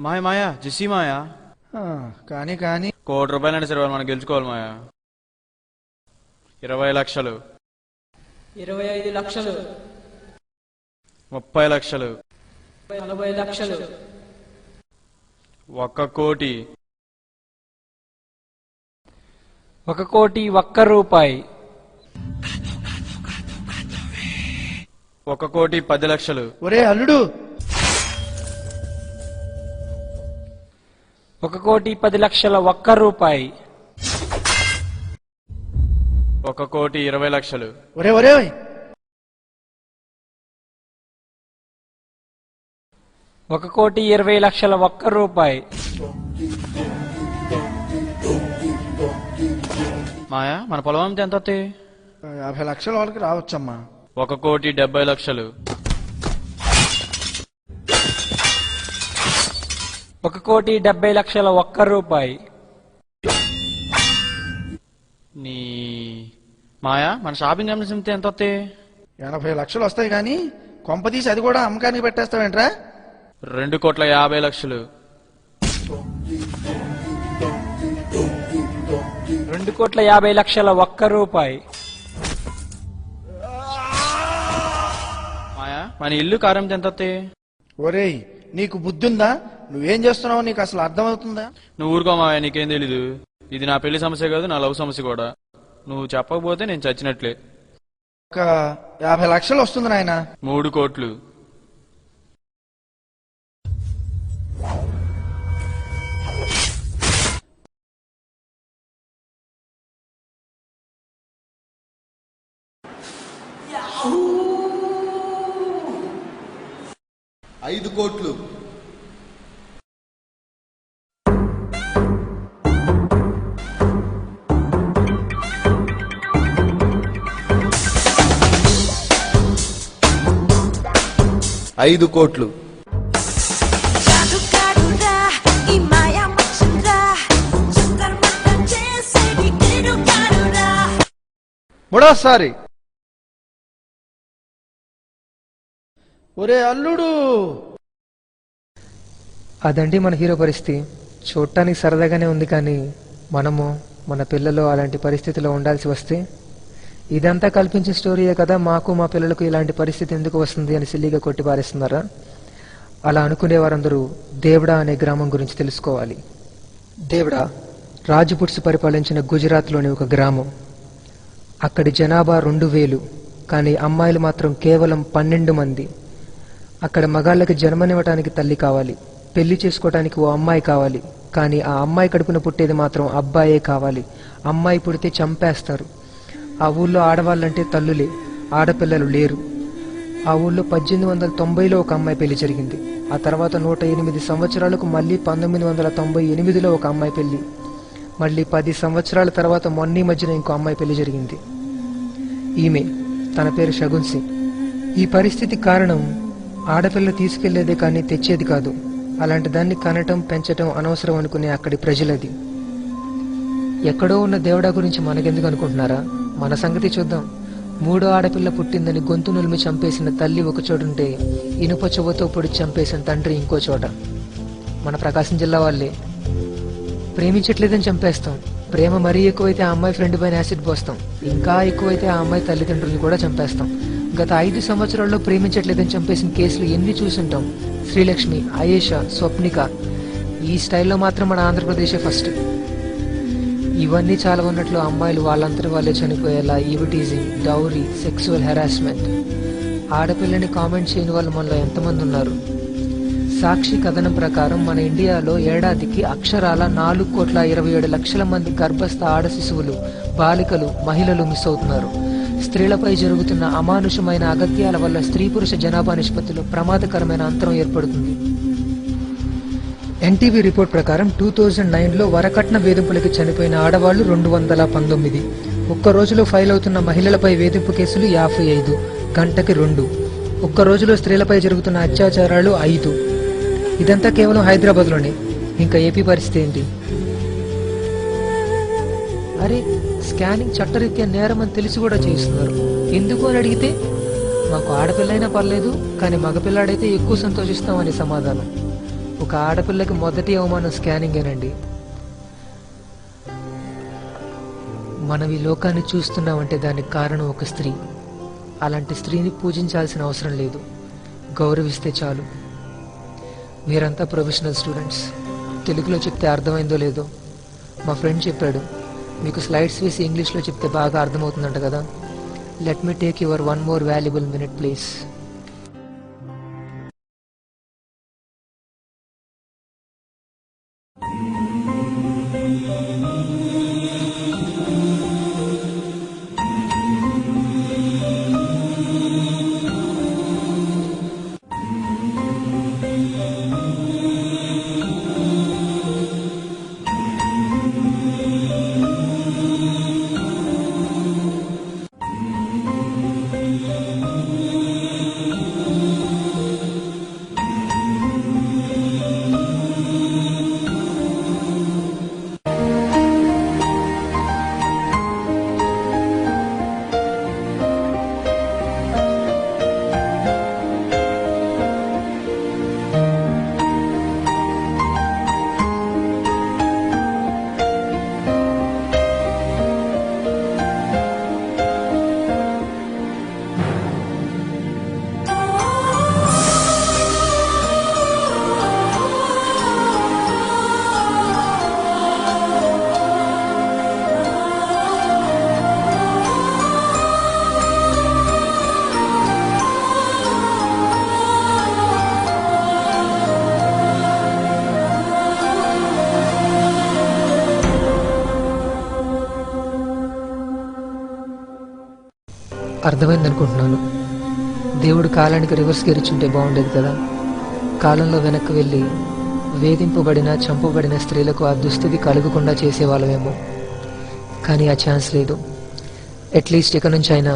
మాయ మాయా GC మాయా కానీ కానీ ₹1,00,00,000 సరే మనం గెలుచుకోవాలి మాయా. 20 లక్షలు, 25 లక్షలు, 30 లక్షలు, 40 లక్షలు, 1 కోటి, 1 కోటి రూపాయి, 1 కోటి 10 లక్షలు. ఒరే అల్లుడు, 1 కోటి 10 లక్షల రూపాయి, 1 కోటి 20 లక్షలు. ఒరే ఒరే 1 కోటి 20 లక్షల రూపాయి. మాయా మన పొలం అమ్మితే ఎంత వస్తాయి? 50 లక్షల వాళ్ళకి రావచ్చమ్మా. 1 కోటి 70 లక్షలు, 1 కోటి 70 లక్షల రూపాయి. నీ మాయా మన షాపింగ్ కంపెనీస్ అమ్మితే ఎంత వస్తాయి? 80 లక్షలు వస్తాయి కానీ కొంపతీసి అది కూడా అమ్మకానికి పెట్టేస్తావేంట్రా? 2 కోట్ల 50 లక్షలు, 2 కోట్ల 50 లక్షల రూపాయి. మాయా మన ఇల్లు కారు అమ్మితే ఎంత వస్తాయి? ఒరేయ్ నీకు బుద్ధుందా? నువ్వేం చేస్తున్నావు నీకు అసలు అర్థమవుతుందా? నువ్వు ఊరుకో మాయా, నీకేం తెలీదు. ఇది నా పెళ్లి సమస్య కాదు, నా లవ్ సమస్య కూడా. నువ్వు చెప్పకపోతే నేను చచ్చినట్లే. ఒక 50 లక్షలు వస్తుంది నాయన. 3 కోట్లు, 5 కోట్లు, 5 కోట్లు, 3సారి. ఒరే అల్లుడు, అదండి మన హీరో పరిస్థితి. చూడటానికి సరదాగానే ఉంది కానీ మనము మన పిల్లలు అలాంటి పరిస్థితిలో ఉండాల్సి వస్తే ఇదంతా కల్పించిన స్టోరీయే కదా, మాకు మా పిల్లలకు ఇలాంటి పరిస్థితి ఎందుకు వస్తుంది అని సిల్లీగా కొట్టి పారేస్తున్నారా? అలా అనుకునే వారందరూ దేవడా అనే గ్రామం గురించి తెలుసుకోవాలి. దేవడా రాజపుట్స్ పరిపాలించిన గుజరాత్లోని ఒక గ్రామం. అక్కడి జనాభా 2000, కానీ అమ్మాయిలు మాత్రం కేవలం 12 మంది. అక్కడ మగాళ్ళకి జన్మనివ్వటానికి తల్లి కావాలి, పెళ్లి చేసుకోవటానికి ఓ అమ్మాయి కావాలి, కానీ ఆ అమ్మాయి కడుపున పుట్టేది మాత్రం అబ్బాయే కావాలి. అమ్మాయి పుడితే చంపేస్తారు. ఆ ఊళ్ళో ఆడవాళ్ళంటే తల్లులే, ఆడపిల్లలు లేరు. ఆ ఊళ్ళో 1890లో ఒక అమ్మాయి పెళ్లి జరిగింది. ఆ తర్వాత 108 సంవత్సరాలకు మళ్ళీ 1998లో ఒక అమ్మాయి పెళ్లి. మళ్ళీ 10 సంవత్సరాల తర్వాత మొన్న మధ్యన ఇంకో అమ్మాయి పెళ్లి జరిగింది. ఈమె, తన పేరు షగున్ సింగ్. ఈ పరిస్థితి కారణం ఆడపిల్ల తీసుకెళ్లేదే కానీ తెచ్చేది కాదు. అలాంటి దాన్ని కనటం పెంచటం అనవసరం అనుకునే అక్కడి ప్రజలది. ఎక్కడో ఉన్న దేవుడా గురించి మనకెందుకు అనుకుంటున్నారా? మన సంగతి చూద్దాం. 3వ ఆడపిల్ల పుట్టిందని గొంతు నులిమి చంపేసిన తల్లి ఒక చోటుంటే ఇనుప చెవుతో పొడి చంపేసిన తండ్రి ఇంకో చోట. మన ప్రకాశం జిల్లా వాళ్ళే. ప్రేమించట్లేదని చంపేస్తాం. ప్రేమ మరీ ఎక్కువైతే ఆ అమ్మాయి ఫ్రెండ్ పైన యాసిడ్ పోస్తాం. ఇంకా ఎక్కువైతే ఆ అమ్మాయి తల్లిదండ్రులను కూడా చంపేస్తాం. గత 5 సంవత్సరాల్లో ప్రేమించట్లేదని చంపేసిన కేసులు ఎన్ని చూసుంటాం. శ్రీలక్ష్మి, ఆయేషా, స్వప్నిక. ఈ స్టైల్లో మాత్రం మన ఆంధ్రప్రదేశే ఫస్ట్. ఇవన్నీ చాలా ఉన్నట్లు అమ్మాయిలు వాళ్ళంతటి వాళ్ళే చనిపోయేలా ఈవిటీజింగ్, డౌరీ, సెక్సువల్ హెరాస్మెంట్. ఆడపిల్లని కామెంట్ చేయని వాళ్ళు మనలో ఎంతమంది ఉన్నారు? సాక్షి కథనం ప్రకారం మన ఇండియాలో ఏడాదికి అక్షరాల 4,27,00,000 మంది గర్భస్థ ఆడ శిశువులు, బాలికలు, మహిళలు మిస్ అవుతున్నారు. స్త్రీలపై జరుగుతున్న అమానుషమైన అగత్యాల వల్ల స్త్రీ పురుష జనాభా నిష్పత్తిలో ప్రమాదకరమైన అంతరం ఏర్పడుతుంది. ఎన్టీవీ రిపోర్ట్ ప్రకారం 2009లో వరకట్న వేధింపులకి చనిపోయిన ఆడవాళ్లు 219. ఒక్క రోజులో ఫైల్ అవుతున్న మహిళలపై వేధింపు కేసులు 55, గంటకి 2. ఒక్క రోజులో స్త్రీలపై జరుగుతున్న అత్యాచారాలు 5. ఇదంతా కేవలం హైదరాబాద్లోనే. ఇంకా ఏపీ పరిస్థితి ఏంటి? అరే, స్కానింగ్ చట్టరీత్యా నేరం అని తెలిసి కూడా చేస్తున్నారు. ఎందుకు అని అడిగితే మాకు ఆడపిల్లైనా పర్లేదు కానీ మగపిల్లాడైతే ఎక్కువ సంతోషిస్తామని సమాధానం. ఒక ఆడపిల్లకి మొదటి అవమానం స్కానింగేనండి. మనం ఈ లోకాన్ని చూస్తున్నామంటే దానికి కారణం ఒక స్త్రీ. అలాంటి స్త్రీని పూజించాల్సిన అవసరం లేదు, గౌరవిస్తే చాలు. మీరంతా ప్రొఫెషనల్ స్టూడెంట్స్. తెలుగులో చెప్తే అర్థమైందో లేదో మా ఫ్రెండ్ చెప్పాడు, మీకు స్లైడ్స్ వేసి ఇంగ్లీష్లో చెప్తే బాగా అర్థమవుతుందంట కదా. Let me take your one more valuable minute please. అర్థమైంది అనుకుంటున్నాను. దేవుడు కాలానికి రివర్స్ గెరిచుంటే బాగుండేది కదా. కాలంలో వెనక్కి వెళ్ళి వేధింపబడిన చంపబడిన స్త్రీలకు ఆ దుస్థితి కలగకుండా చేసేవాళ్ళమేమో. కానీ ఆ ఛాన్స్ లేదు. అట్లీస్ట్ ఇక నుంచి అయినా